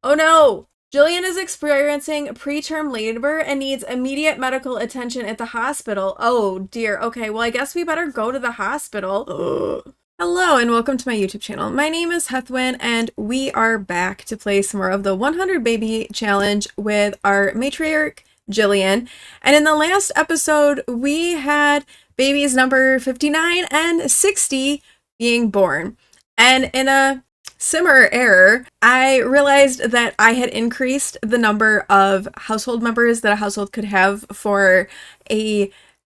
Oh no! Jillian is experiencing preterm labor and needs immediate medical attention at the hospital. Oh dear. Okay, well, I guess we better go to the hospital. Ugh. Hello and welcome to my YouTube channel. My name is Heathwyn and we are back to play some more of the 100 Baby Challenge with our matriarch, Jillian. And in the last episode, we had babies number 59 and 60 being born. And in a simmer error, I realized that I had increased the number of household members that a household could have for a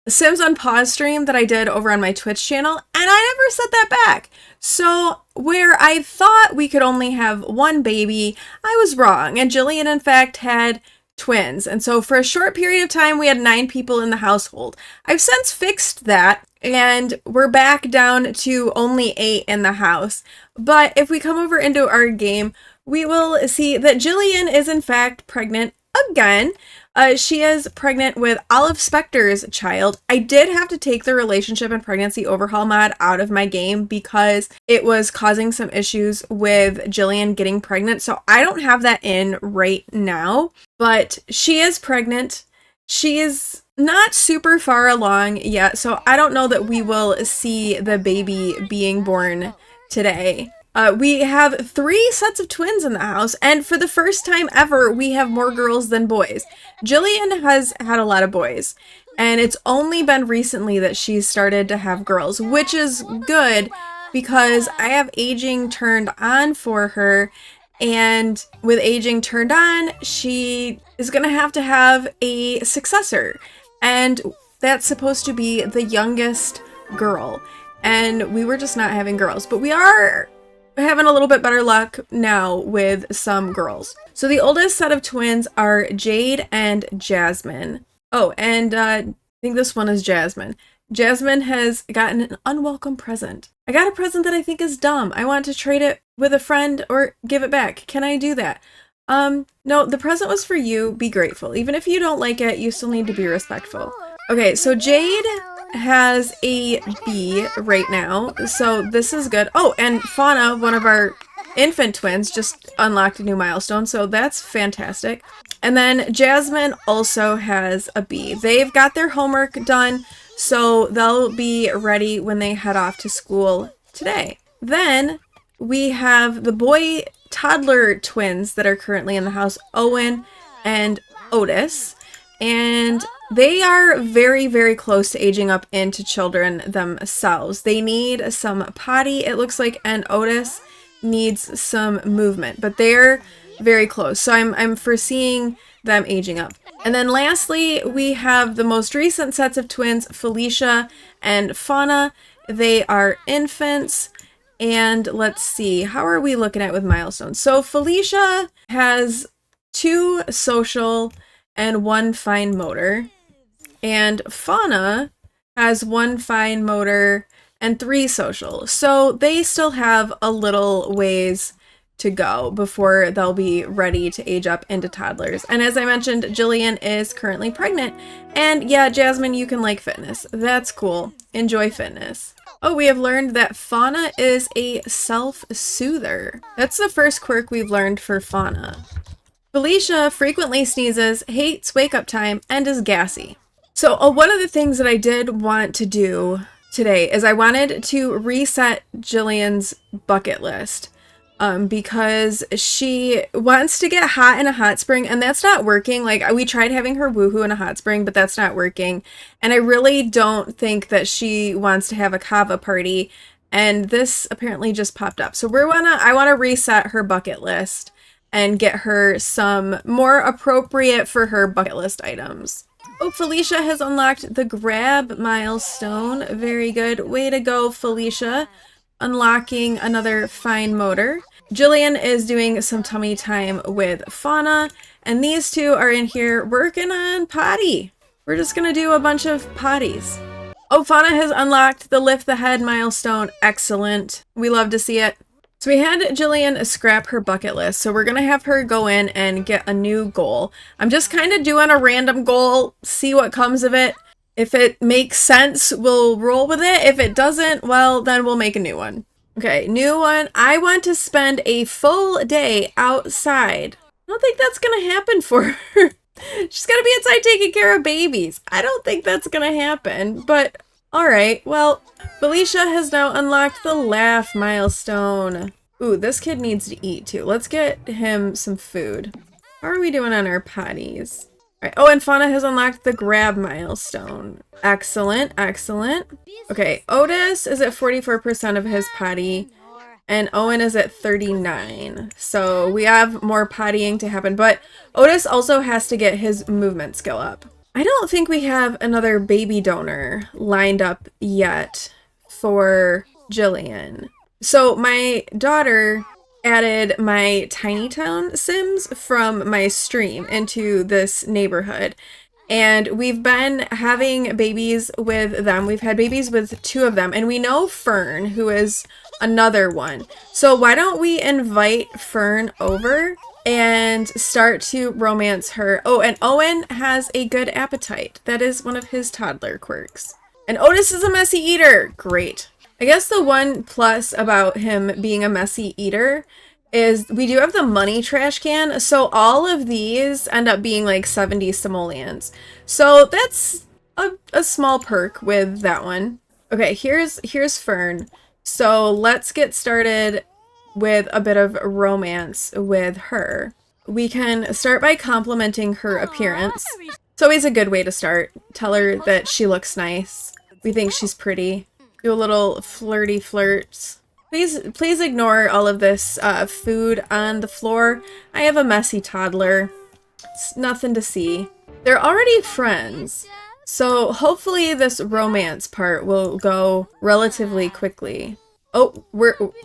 Sims Unpaused stream that I did over on my Twitch channel, and I never set that back. So where I thought we could only have one baby, I was wrong, and Jillian in fact had twins. And so for a short period of time, we had 9 people in the household. I've since fixed that, and we're back down to only 8 in the house. But if we come over into our game, we will see that Jillian is in fact pregnant again. She is pregnant with Olive Specter's child. I did have to take the relationship and pregnancy overhaul mod out of my game because it was causing some issues with Jillian getting pregnant. So I don't have that in right now, but she is pregnant. She is not super far along yet, so I don't know that we will see the baby being born today. We have 3 sets of twins in the house, and for the first time ever, we have more girls than boys. Jillian has had a lot of boys, and it's only been recently that she's started to have girls, which is good because I have aging turned on for her, and with aging turned on, she is going to have a successor, and that's supposed to be the youngest girl, and we were just not having girls, but we are having a little bit better luck now with some girls. So the oldest set of twins are Jade and Jasmine. Oh, and I think this one is Jasmine. Jasmine has gotten an unwelcome present. I got a present that I think is dumb. I want to trade it with a friend or give it back. Can I do that? No, the present was for you. Be grateful. Even if you don't like it, you still need to be respectful. Okay, so Jade has a B right now, so this is good. Oh, and Fauna, one of our infant twins, just unlocked a new milestone, so that's fantastic. And then Jasmine also has a B. They've got their homework done, so they'll be ready when they head off to school today. Then we have the boy toddler twins that are currently in the house, Owen and Otis, and they are very, very close to aging up into children themselves. They need some potty, it looks like, and Otis needs some movement, but they're very close. So I'm foreseeing them aging up. And then lastly, we have the most recent sets of twins, Felicia and Fauna. They are infants. And let's see, how are we looking at with milestones? So Felicia has 2 social and 1 fine motor. And Fauna has 1 fine motor and 3 social. So they still have a little ways to go before they'll be ready to age up into toddlers. And as I mentioned, Jillian is currently pregnant. And yeah, Jasmine, you can like fitness. That's cool. Enjoy fitness. Oh, we have learned that Fauna is a self-soother. That's the first quirk we've learned for Fauna. Felicia frequently sneezes, hates wake-up time, and is gassy. So one of the things that I did want to do today is I wanted to reset Jillian's bucket list because she wants to get hot in a hot spring, and that's not working. Like, we tried having her woohoo in a hot spring, but that's not working. And I really don't think that she wants to have a kava party, and this apparently just popped up. So I want to reset her bucket list and get her some more appropriate for her bucket list items. Oh, Felicia has unlocked the grab milestone. Very good. Way to go, Felicia. Unlocking another fine motor. Jillian is doing some tummy time with Fauna, and these 2 are in here working on potty. We're just gonna do a bunch of potties. Oh, Fauna has unlocked the lift the head milestone. Excellent. We love to see it. So we had Jillian scrap her bucket list, so we're gonna have her go in and get a new goal. I'm just kind of doing a random goal, see what comes of it. If it makes sense, we'll roll with it. If it doesn't, well, then we'll make a new one. Okay, new one. I want to spend a full day outside. I don't think that's gonna happen for her. She's gonna be inside taking care of babies. I don't think that's gonna happen, but alright. Well, Felicia has now unlocked the laugh milestone. Ooh, this kid needs to eat too. Let's get him some food. How are we doing on our potties? Right. Oh, and Fauna has unlocked the grab milestone. Excellent, excellent. Okay, Otis is at 44% of his potty, and Owen is at 39. So we have more pottying to happen, but Otis also has to get his movement skill up. I don't think we have another baby donor lined up yet for Jillian. So my daughter added my Tiny Town Sims from my stream into this neighborhood. And we've been having babies with them. We've had babies with 2 of them. And we know Fern, who is another one. So why don't we invite Fern over and start to romance her? Oh, and Owen has a good appetite. That is one of his toddler quirks. And Otis is a messy eater. Great. I guess the one plus about him being a messy eater is we do have the money trash can, so all of these end up being like 70 simoleons. So that's a small perk with that one. Okay, here's Fern. So let's get started with a bit of romance with her. We can start by complimenting her appearance. It's always a good way to start. Tell her that she looks nice. We think she's pretty. Do a little flirty flirts. Please ignore all of this food on the floor. I have a messy toddler. It's nothing to see. They're already friends, so hopefully this romance part will go relatively quickly. Oh,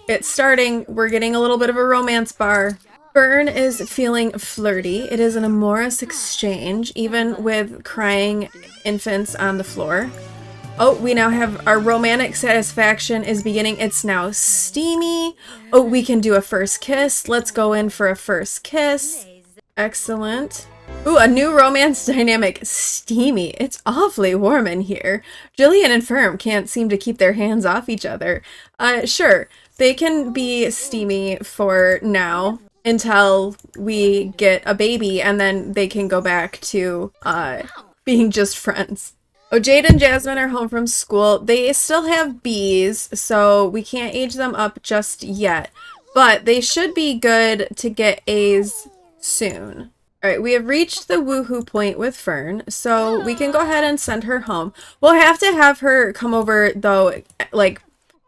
it's starting. We're getting a little bit of a romance bar. Fern is feeling flirty. It is an amorous exchange, even with crying infants on the floor. Oh, we now have our romantic satisfaction is beginning. It's now steamy. Oh, we can do a first kiss. Let's go in for a first kiss. Excellent. Ooh, a new romance dynamic. Steamy. It's awfully warm in here. Jillian and Fern can't seem to keep their hands off each other. Sure, they can be steamy for now until we get a baby, and then they can go back to being just friends. Oh, Jade and Jasmine are home from school. They still have bees, so we can't age them up just yet. But they should be good to get A's soon. Alright, we have reached the woohoo point with Fern, so we can go ahead and send her home. We'll have to have her come over, though, like,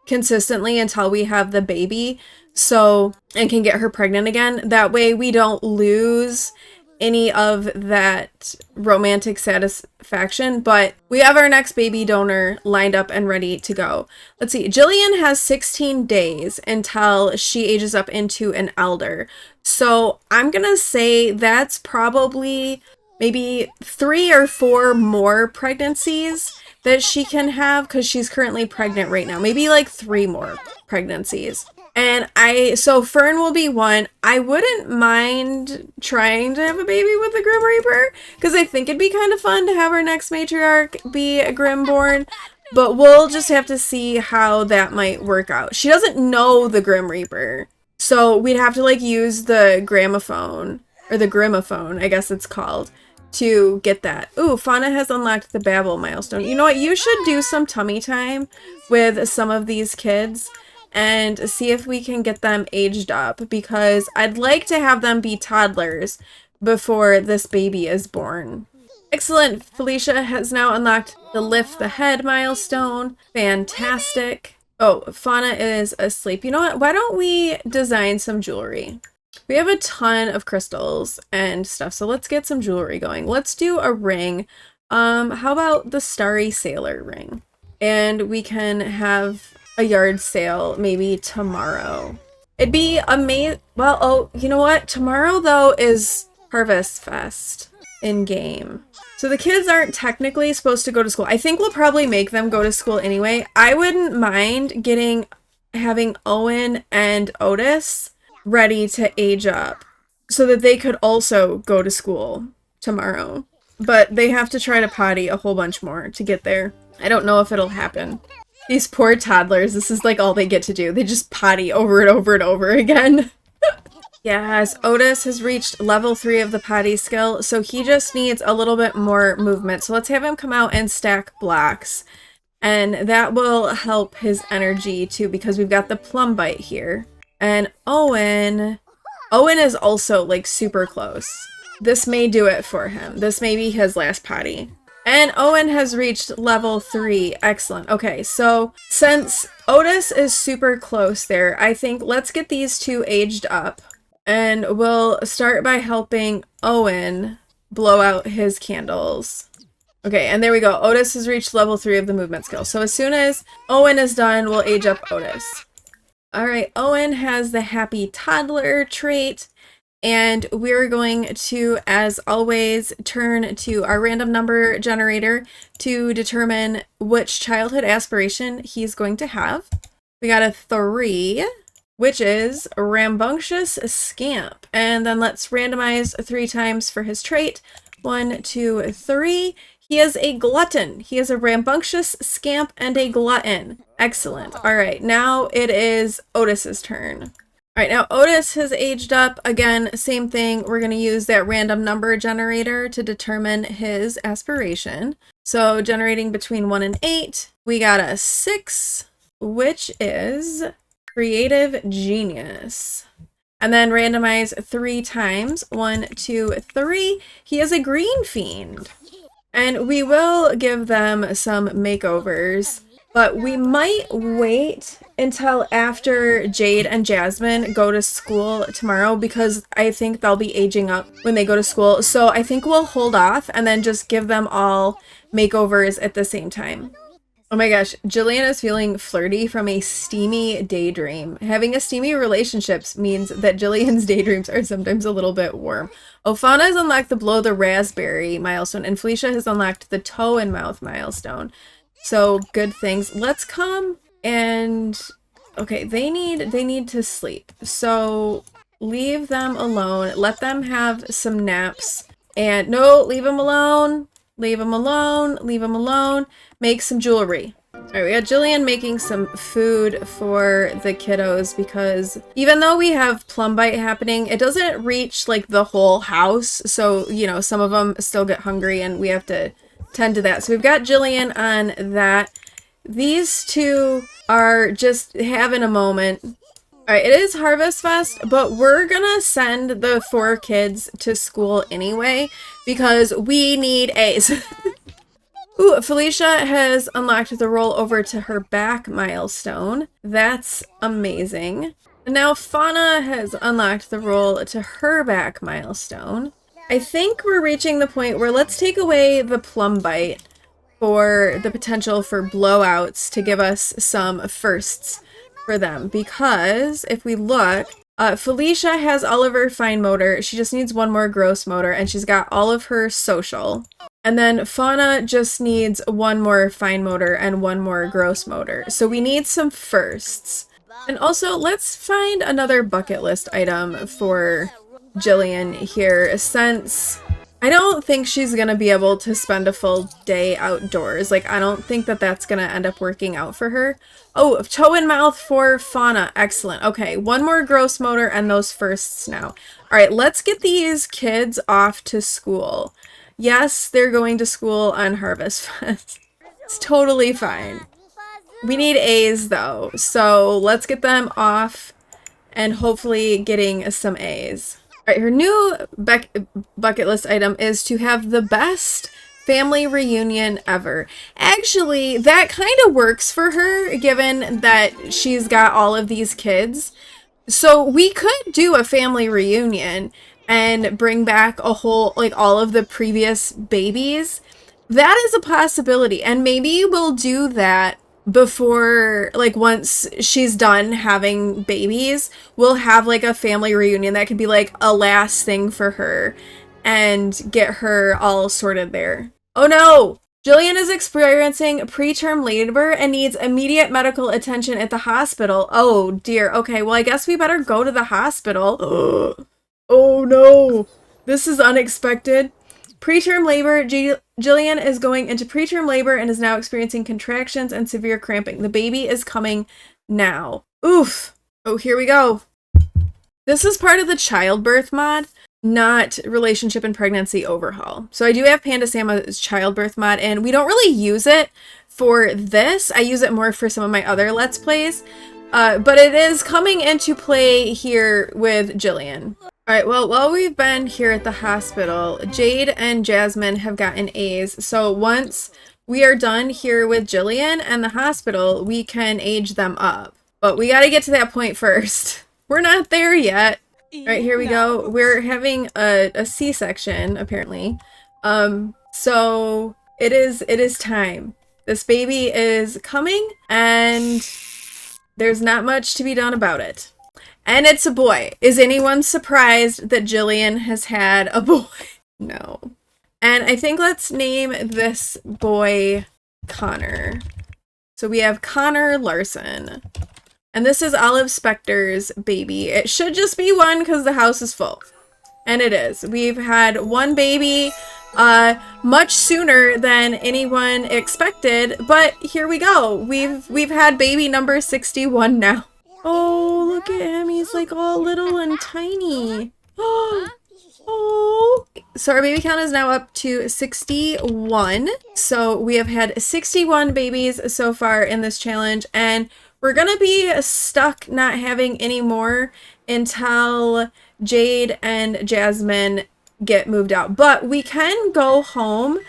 consistently until we have the baby, and can get her pregnant again. That way we don't lose any of that romantic satisfaction, but we have our next baby donor lined up and ready to go. Let's see, Jillian has 16 days until she ages up into an elder. So I'm gonna say that's probably maybe 3 or 4 more pregnancies that she can have, because she's currently pregnant right now. Maybe like 3 more pregnancies. And so Fern will be one. I wouldn't mind trying to have a baby with the Grim Reaper, because I think it'd be kind of fun to have our next matriarch be a Grimborn, but we'll just have to see how that might work out. She doesn't know the Grim Reaper, so we'd have to like use the gramophone, or the Grimophone, I guess it's called, to get that. Ooh, Fauna has unlocked the Babble milestone. You know what? You should do some tummy time with some of these kids and see if we can get them aged up, because I'd like to have them be toddlers before this baby is born. Excellent! Felicia has now unlocked the Lift the Head milestone. Fantastic. Oh, Fauna is asleep. You know what? Why don't we design some jewelry? We have a ton of crystals and stuff, so let's get some jewelry going. Let's do a ring. How about the Starry Sailor ring? And we can have a yard sale maybe tomorrow. It'd be amazing. Well, oh, you know what? Tomorrow, though, is Harvest Fest in game. So the kids aren't technically supposed to go to school. I think we'll probably make them go to school anyway. I wouldn't mind having Owen and Otis ready to age up so that they could also go to school tomorrow. But they have to try to potty a whole bunch more to get there. I don't know if it'll happen. These poor toddlers, this is like all they get to do. They just potty over and over and over again. Yes, Otis has reached level 3 of the potty skill, so he just needs a little bit more movement. So let's have him come out and stack blocks. And that will help his energy too, because we've got the plum bite here. And Owen is also like super close. This may do it for him. This may be his last potty. And Owen has reached level 3. Excellent. Okay, so since Otis is super close there, I think let's get these two aged up. And we'll start by helping Owen blow out his candles. Okay, and there we go. Otis has reached level 3 of the movement skill. So as soon as Owen is done, we'll age up Otis. Alright, Owen has the happy toddler trait. And we're going to, as always, turn to our random number generator to determine which childhood aspiration he's going to have. We got a 3, which is rambunctious scamp. And then let's randomize 3 times for his trait. 1, 2, 3. He is a glutton. He is a rambunctious scamp and a glutton. Excellent. All right, now it is Otis's turn. All right, now Otis has aged up. Again, same thing. We're going to use that random number generator to determine his aspiration. So generating between 1 and 8, we got a 6, which is creative genius. And then randomize 3 times. 1, 2, 3. He is a green fiend. And we will give them some makeovers. But we might wait until after Jade and Jasmine go to school tomorrow because I think they'll be aging up when they go to school. So I think we'll hold off and then just give them all makeovers at the same time. Oh my gosh, Jillian is feeling flirty from a steamy daydream. Having a steamy relationships means that Jillian's daydreams are sometimes a little bit warm. Ofana has unlocked the blow the raspberry milestone and Felicia has unlocked the toe and mouth milestone. So good things. Let's come and okay, they need to sleep. So leave them alone. Let them have some naps. And no, leave them alone. Leave them alone. Leave them alone. Make some jewelry. All right, we got Jillian making some food for the kiddos because even though we have plum bite happening, it doesn't reach like the whole house. So, you know, some of them still get hungry and we have to tend to that. So we've got Jillian on that. These two are just having a moment. All right, it is Harvest Fest, but we're gonna send the 4 kids to school anyway because we need A's. Ooh, Felicia has unlocked the roll over to her back milestone. That's amazing. And now Fauna has unlocked the roll to her back milestone. I think we're reaching the point where let's take away the plum bite for the potential for blowouts to give us some firsts for them. Because if we look, Felicia has all of her fine motor. She just needs 1 more gross motor and she's got all of her social. And then Fauna just needs 1 more fine motor and 1 more gross motor. So we need some firsts. And also, let's find another bucket list item for Jillian here, since I don't think she's gonna be able to spend a full day outdoors. Like, I don't think that that's gonna end up working out for her. Oh, toe and mouth for Fauna. Excellent. Okay, 1 more gross motor and those firsts now. All right, let's get these kids off to school. Yes, they're going to school on Harvest Fest. It's totally fine. We need A's though, so let's get them off and hopefully getting some A's. All right, her new bucket list item is to have the best family reunion ever. Actually, that kind of works for her given that she's got all of these kids. So we could do a family reunion and bring back a whole, like all of the previous babies. That is a possibility. And maybe we'll do that before, like once she's done having babies, we'll have like a family reunion that could be like a last thing for her and get her all sorted there. Oh no! Jillian is experiencing preterm labor and needs immediate medical attention at the hospital. Oh dear. Okay, well I guess we better go to the hospital. Oh no, this is unexpected. Preterm labor. Jillian is going into preterm labor and is now experiencing contractions and severe cramping. The baby is coming now. Oof. Oh, here we go. This is part of the childbirth mod, not relationship and pregnancy overhaul. So I do have Panda Sam's childbirth mod, and we don't really use it for this. I use it more for some of my other Let's Plays, but it is coming into play here with Jillian. All right, well, while we've been here at the hospital, Jade and Jasmine have gotten A's. So once we are done here with Jillian and the hospital, we can age them up. But we got to get to that point first. We're not there yet. All right, here we go. We're having a C-section, apparently. So it is time. This baby is coming, and there's not much to be done about it. And it's a boy. Is anyone surprised that Jillian has had a boy? No. And I think let's name this boy Connor. So we have Connor Larson. And this is Olive Specter's baby. It should just be one because the house is full. And it is. We've had one baby much sooner than anyone expected, but here we go. We've had baby number 61 now. Oh, look at him. He's like all little and tiny. Oh. So our baby count is now up to 61. So we have had 61 babies so far in this challenge, and we're gonna be stuck not having any more until Jade and Jasmine get moved out. But we can go home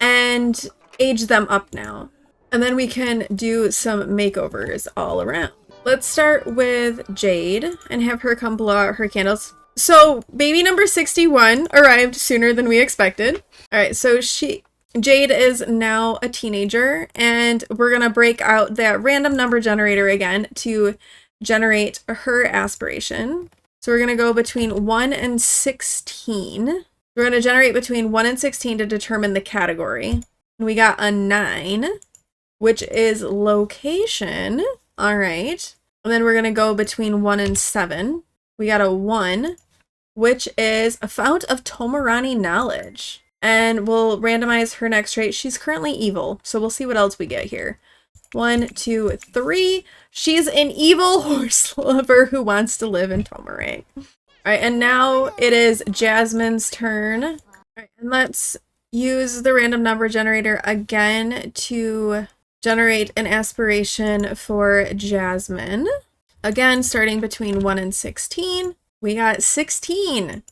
and age them up now. And then we can do some makeovers all around. Let's start with Jade and have her come blow out her candles. So baby number 61 arrived sooner than we expected. All right, so Jade is now a teenager, and we're going to break out that random number generator again to generate her aspiration. So we're going to go between 1 and 16. We're going to generate between 1 and 16 to determine the category. And we got a 9, which is location. All right. And then we're going to go between 1 and 7. We got a 1, which is a fount of Tomarani knowledge. And we'll randomize her next trait. She's currently evil, so we'll see what else we get here. 1, 2, 3. She's an evil horse lover who wants to live in Tomarang. All right, and now it is Jasmine's turn. All right, and let's use the random number generator again to generate an aspiration for Jasmine. Again, starting between 1 and 16. We got 16.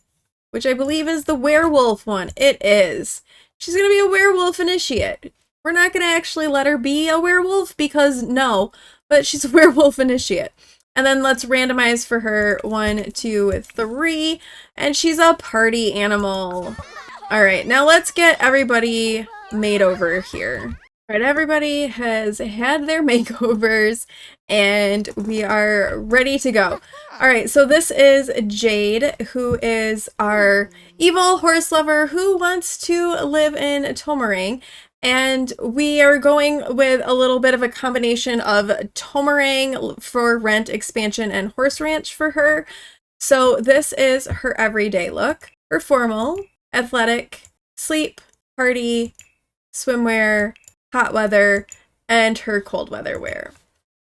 Which I believe is the werewolf one. It is. She's going to be a werewolf initiate. We're not going to actually let her be a werewolf because no, but she's a werewolf initiate. And then let's randomize for her 1, 2, 3, and she's a party animal. All right, now let's get everybody made over here. All right, everybody has had their makeovers and we are ready to go. All right, so this is Jade, who is our evil horse lover who wants to live in Tomarang. And we are going with a little bit of a combination of Tomarang for rent expansion and horse ranch for her. So this is her everyday look. Her formal, athletic, sleep, party, swimwear, hot weather, and her cold weather wear.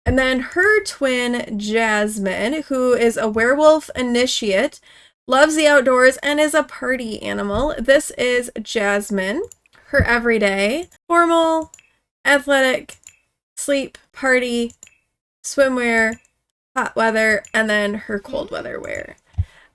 And then her twin, Jasmine, who is a werewolf initiate, loves the outdoors, and is a party animal. This is Jasmine. Her everyday, formal, athletic, sleep, party, swimwear, hot weather, and then her cold weather wear.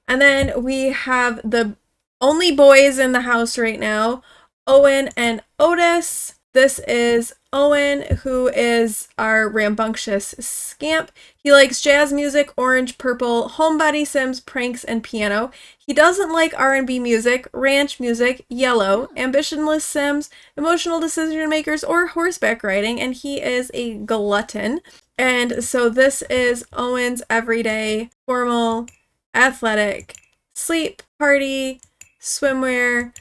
And then we have the only boys in the house right now, Owen and Otis. This is Owen, who is our rambunctious scamp. He likes jazz music, orange, purple, homebody sims, pranks, and piano. He doesn't like R&B music, ranch music, yellow, ambitionless sims, emotional decision makers, or horseback riding, and he is a glutton. And so this is Owen's everyday, formal, athletic, sleep, party, swimwear,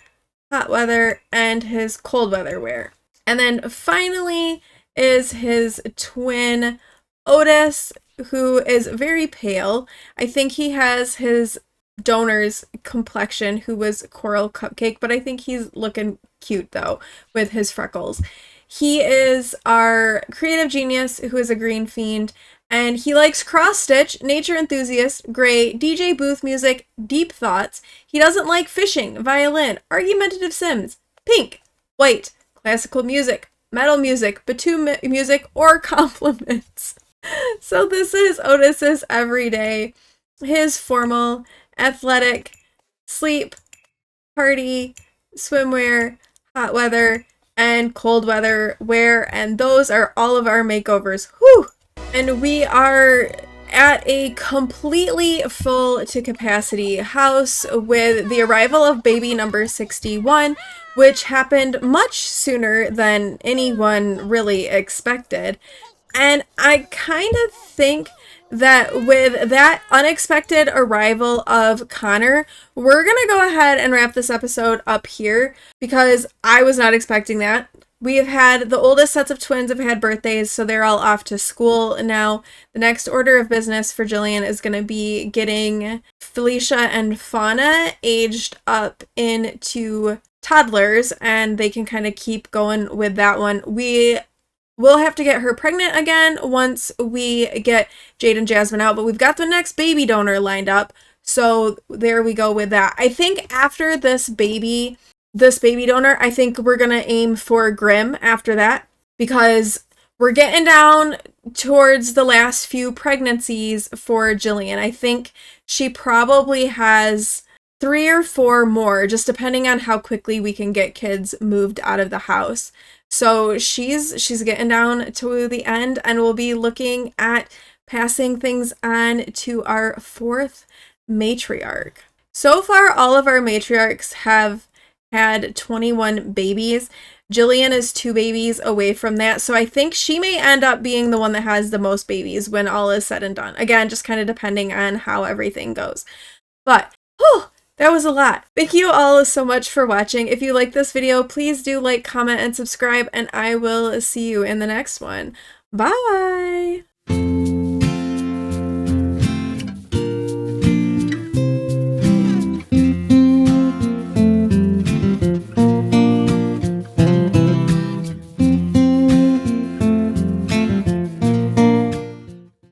hot weather, and his cold weather wear. And then finally is his twin, Otis, who is very pale. I think he has his donor's complexion, who was Coral Cupcake, but I think he's looking cute though with his freckles. He is our creative genius, who is a green fiend, and he likes cross stitch, nature enthusiast, gray, DJ booth music, deep thoughts. He doesn't like fishing, violin, argumentative Sims, pink, white, classical music, metal music, batu music, or compliments. So this is Otis's everyday, his formal, athletic, sleep, party, swimwear, hot weather, and cold weather wear, and those are all of our makeovers. Whew! And we are at a completely full to capacity house with the arrival of baby number 61, which happened much sooner than anyone really expected. And I kind of think that with that unexpected arrival of Connor, we're going to go ahead and wrap this episode up here because I was not expecting that. We have had the oldest sets of twins have had birthdays, so they're all off to school now. The next order of business for Jillian is going to be getting Felicia and Fauna aged up into toddlers, and they can kind of keep going with that one. We'll have to get her pregnant again once we get Jade and Jasmine out, but we've got the next baby donor lined up. So there we go with that. I think after this baby donor, I think we're going to aim for Grimm after that, because we're getting down towards the last few pregnancies for Jillian. I think she probably has 3 or 4 more, just depending on how quickly we can get kids moved out of the house. So she's getting down to the end, and we'll be looking at passing things on to our 4th matriarch. So far, all of our matriarchs have had 21 babies. Jillian is 2 babies away from that, so I think she may end up being the one that has the most babies when all is said and done. Again, just kind of depending on how everything goes. But, whew, that was a lot. Thank you all so much for watching. If you like this video, please do like, comment, and subscribe, and I will see you in the next one. Bye!